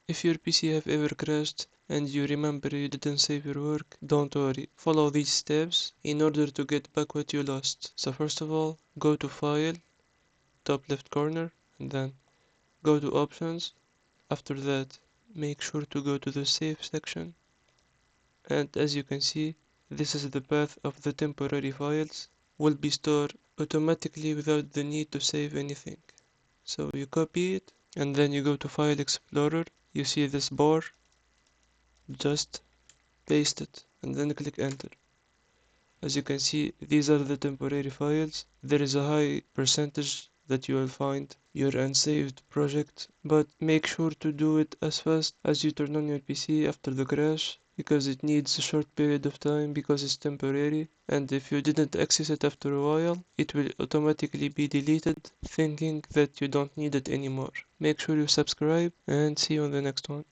If your PC have ever crashed and you remember you didn't save your work, don't worry. Follow these steps in order to get back what you lost. So first of all, go to File, top left corner, and then go to Options. After that, make sure to go to the Save section. And as you can see, this is the path of the temporary files will be stored automatically without the need to save anything. So you copy it and then you go to File Explorer. You see this bar, just paste it and then click enter. As you can see, these are the temporary files. There is a high percentage that you will find your unsaved project, but make sure to do it as fast as you turn on your PC after the crash, because it needs a short period of time because it's temporary, and if you didn't access it after a while, it will automatically be deleted, thinking that you don't need it anymore. Make sure you subscribe and see you on the next one.